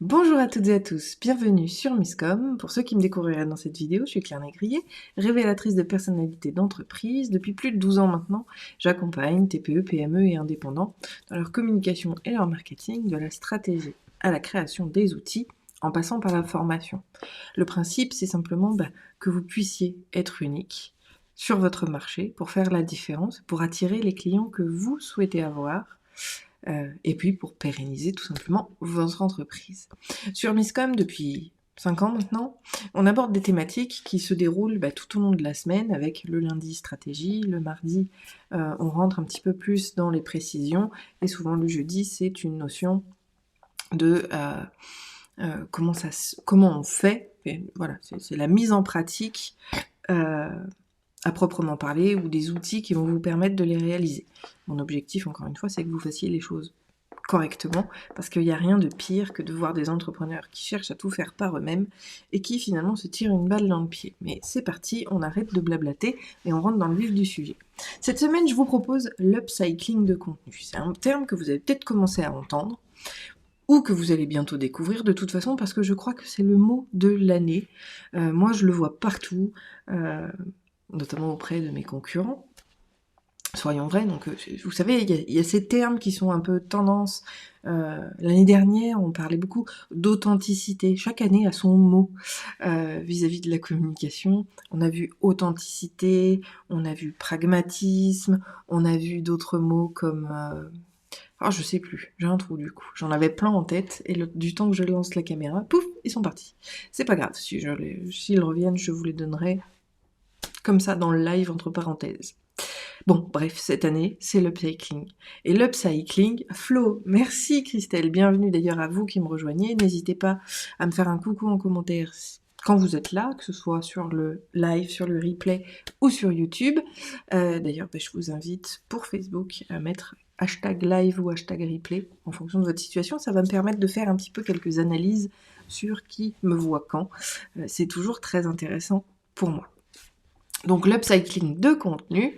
Bonjour à toutes et à tous, bienvenue sur Misscom. Pour ceux qui me découvriraient dans cette vidéo, je suis Claire Négrier, révélatrice de personnalités d'entreprise. Depuis plus de 12 ans maintenant, j'accompagne TPE, PME et indépendants dans leur communication et leur marketing, de la stratégie à la création des outils, en passant par la formation. Le principe, c'est simplement que vous puissiez être unique sur votre marché pour faire la différence, pour attirer les clients que vous souhaitez avoir, et puis pour pérenniser tout simplement votre entreprise. Sur Misscom, depuis 5 ans maintenant, on aborde des thématiques qui se déroulent tout au long de la semaine, avec le lundi stratégie, le mardi on rentre un petit peu plus dans les précisions, et souvent le jeudi c'est une notion de comment on fait, et voilà, c'est la mise en pratique à proprement parler, ou des outils qui vont vous permettre de les réaliser. Mon objectif, encore une fois, c'est que vous fassiez les choses correctement, parce qu'il n'y a rien de pire que de voir des entrepreneurs qui cherchent à tout faire par eux-mêmes et qui finalement se tirent une balle dans le pied. Mais c'est parti, on arrête de blablater et on rentre dans le vif du sujet. Cette semaine, je vous propose l'upcycling de contenu. C'est un terme que vous avez peut-être commencé à entendre, ou que vous allez bientôt découvrir de toute façon, parce que je crois que c'est le mot de l'année. Moi, je le vois partout, notamment auprès de mes concurrents. Soyons vrais, donc vous savez, il y a ces termes qui sont un peu tendance. L'année dernière, on parlait beaucoup d'authenticité. Chaque année a son mot vis-à-vis de la communication. On a vu authenticité, on a vu pragmatisme, on a vu d'autres mots comme... je sais plus, j'ai un trou du coup. J'en avais plein en tête, et du temps que je lance la caméra, pouf, ils sont partis. C'est pas grave, s'ils reviennent, je vous les donnerai comme ça dans le live entre parenthèses. Bon, bref, cette année, c'est l'upcycling. Et l'upcycling, Flo, merci Christelle, bienvenue d'ailleurs à vous qui me rejoignez. N'hésitez pas à me faire un coucou en commentaire quand vous êtes là, que ce soit sur le live, sur le replay ou sur YouTube. D'ailleurs, je vous invite pour Facebook à mettre hashtag live ou hashtag replay en fonction de votre situation. Ça va me permettre de faire un petit peu quelques analyses sur qui me voit quand. C'est toujours très intéressant pour moi. Donc l'upcycling de contenu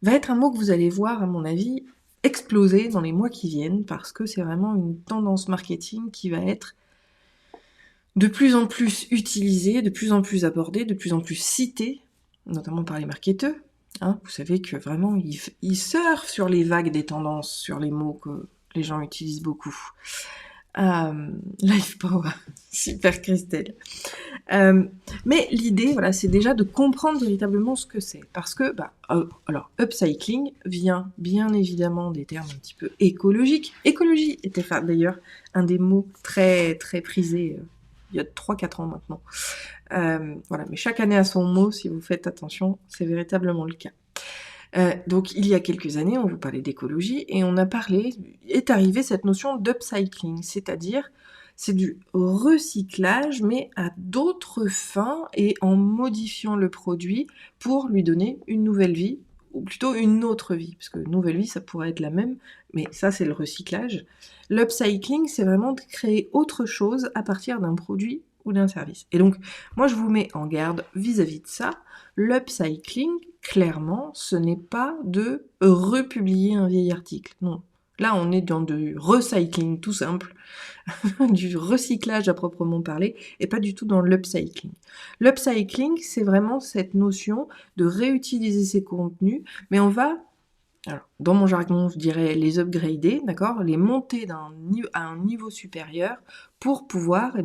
va être un mot que vous allez voir, à mon avis, exploser dans les mois qui viennent, parce que c'est vraiment une tendance marketing qui va être de plus en plus utilisée, de plus en plus abordée, de plus en plus citée, notamment par les marketeurs. Vous savez que vraiment, ils surfent sur les vagues des tendances, sur les mots que les gens utilisent beaucoup. Life Power, super Christelle. Mais l'idée, voilà, c'est déjà de comprendre véritablement ce que c'est. Parce que, alors, upcycling vient bien évidemment des termes un petit peu écologiques. Écologie était d'ailleurs un des mots très, très prisés il y a 3-4 ans maintenant. Voilà, mais chaque année a son mot, si vous faites attention, c'est véritablement le cas. Donc il y a quelques années, on vous parlait d'écologie, et est arrivée cette notion d'upcycling, c'est-à-dire c'est du recyclage, mais à d'autres fins et en modifiant le produit pour lui donner une nouvelle vie, ou plutôt une autre vie, parce que nouvelle vie, ça pourrait être la même, mais ça c'est le recyclage. L'upcycling, c'est vraiment de créer autre chose à partir d'un produit ou d'un service. Et donc, moi je vous mets en garde vis-à-vis de ça. L'upcycling, clairement, ce n'est pas de republier un vieil article, non. Là, on est dans du recycling tout simple, du recyclage à proprement parler, et pas du tout dans l'upcycling. L'upcycling, c'est vraiment cette notion de réutiliser ses contenus, mais on va, alors, dans mon jargon, je dirais les upgrader, d'accord, les monter à un niveau supérieur pour pouvoir,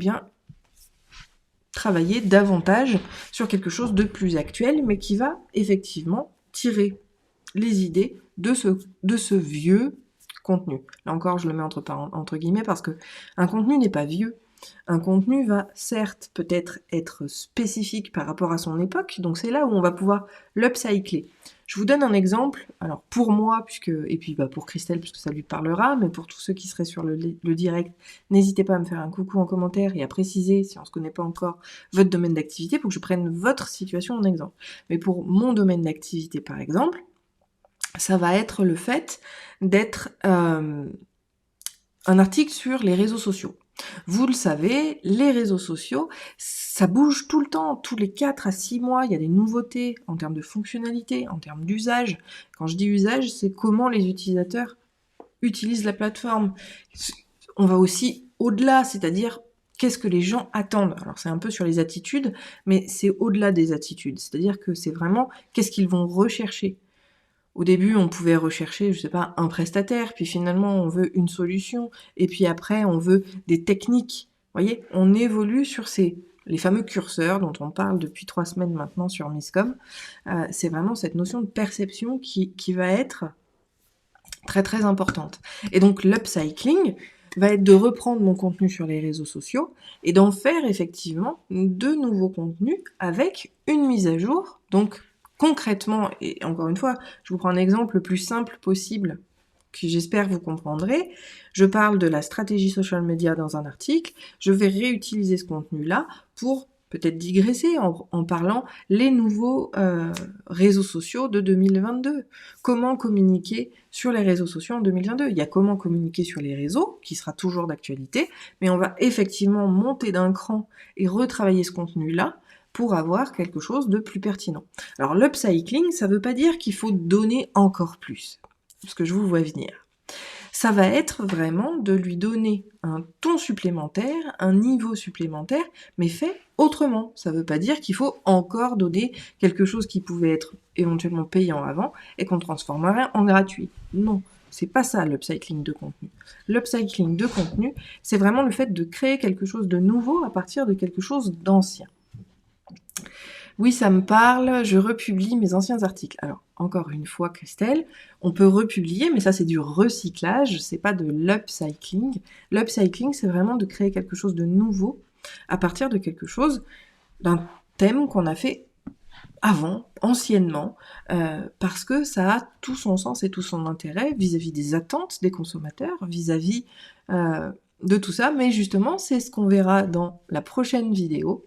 travailler davantage sur quelque chose de plus actuel, mais qui va effectivement tirer les idées de ce vieux contenu. Là encore, je le mets entre guillemets, parce que un contenu n'est pas vieux. Un contenu va certes peut-être être spécifique par rapport à son époque, donc c'est là où on va pouvoir l'upcycler. Je vous donne un exemple, alors pour moi, et puis pour Christelle, puisque ça lui parlera, mais pour tous ceux qui seraient sur le direct, n'hésitez pas à me faire un coucou en commentaire et à préciser, si on ne se connaît pas encore, votre domaine d'activité, pour que je prenne votre situation en exemple. Mais pour mon domaine d'activité, par exemple, ça va être le fait d'être un article sur les réseaux sociaux. Vous le savez, les réseaux sociaux, ça bouge tout le temps, tous les 4 à 6 mois, il y a des nouveautés en termes de fonctionnalité, en termes d'usage. Quand je dis usage, c'est comment les utilisateurs utilisent la plateforme. On va aussi au-delà, c'est-à-dire qu'est-ce que les gens attendent. Alors c'est un peu sur les attitudes, mais c'est au-delà des attitudes, c'est-à-dire que c'est vraiment qu'est-ce qu'ils vont rechercher. Au début, on pouvait rechercher, je sais pas, un prestataire, puis finalement on veut une solution, et puis après on veut des techniques. Vous voyez, on évolue sur les fameux curseurs dont on parle depuis 3 semaines maintenant sur Misscom. C'est vraiment cette notion de perception qui va être très très importante. Et donc l'upcycling va être de reprendre mon contenu sur les réseaux sociaux et d'en faire effectivement de nouveaux contenus avec une mise à jour. Donc concrètement, et encore une fois, je vous prends un exemple le plus simple possible que j'espère vous comprendrez. Je parle de la stratégie social media dans un article, je vais réutiliser ce contenu-là pour peut-être digresser en parlant les nouveaux réseaux sociaux de 2022. Comment communiquer sur les réseaux sociaux en 2022 ? Il y a comment communiquer sur les réseaux, qui sera toujours d'actualité, mais on va effectivement monter d'un cran et retravailler ce contenu-là pour avoir quelque chose de plus pertinent. Alors l'upcycling, ça ne veut pas dire qu'il faut donner encore plus, ce que je vous vois venir. Ça va être vraiment de lui donner un ton supplémentaire, un niveau supplémentaire, mais fait autrement. Ça ne veut pas dire qu'il faut encore donner quelque chose qui pouvait être éventuellement payant avant et qu'on transformerait en gratuit. Non, c'est pas ça l'upcycling de contenu. L'upcycling de contenu, c'est vraiment le fait de créer quelque chose de nouveau à partir de quelque chose d'ancien. Oui, ça me parle, je republie mes anciens articles. Alors, encore une fois, Christelle, on peut republier, mais ça c'est du recyclage, c'est pas de l'upcycling. L'upcycling, c'est vraiment de créer quelque chose de nouveau à partir de quelque chose, d'un thème qu'on a fait avant, anciennement, parce que ça a tout son sens et tout son intérêt vis-à-vis des attentes des consommateurs, vis-à-vis de tout ça, mais justement, c'est ce qu'on verra dans la prochaine vidéo,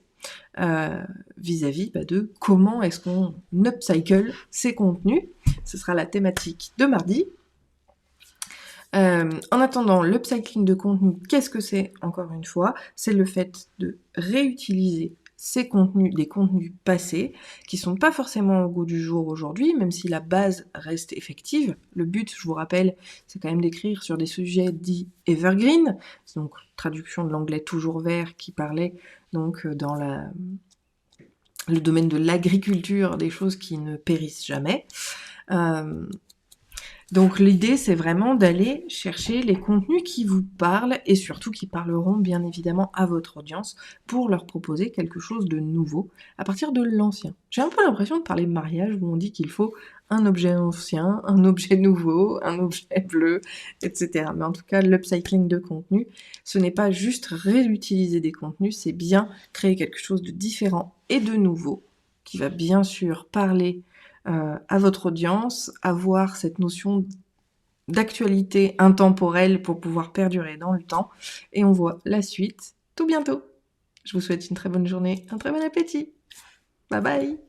vis-à-vis de comment est-ce qu'on upcycle ces contenus. Ce sera la thématique de mardi. En attendant, l'upcycling de contenu, qu'est-ce que c'est ? Encore une fois, c'est le fait de réutiliser ces contenus, des contenus passés, qui sont pas forcément au goût du jour aujourd'hui, même si la base reste effective. Le but, je vous rappelle, c'est quand même d'écrire sur des sujets dits evergreen, donc traduction de l'anglais toujours vert qui parlait donc dans le domaine de l'agriculture, des choses qui ne périssent jamais. Donc l'idée, c'est vraiment d'aller chercher les contenus qui vous parlent et surtout qui parleront bien évidemment à votre audience pour leur proposer quelque chose de nouveau à partir de l'ancien. J'ai un peu l'impression de parler de mariage où on dit qu'il faut un objet ancien, un objet nouveau, un objet bleu, etc. Mais en tout cas, l'upcycling de contenu, ce n'est pas juste réutiliser des contenus, c'est bien créer quelque chose de différent et de nouveau qui va bien sûr parler à votre audience, avoir cette notion d'actualité intemporelle pour pouvoir perdurer dans le temps. Et on voit la suite tout bientôt. Je vous souhaite une très bonne journée, un très bon appétit. Bye bye.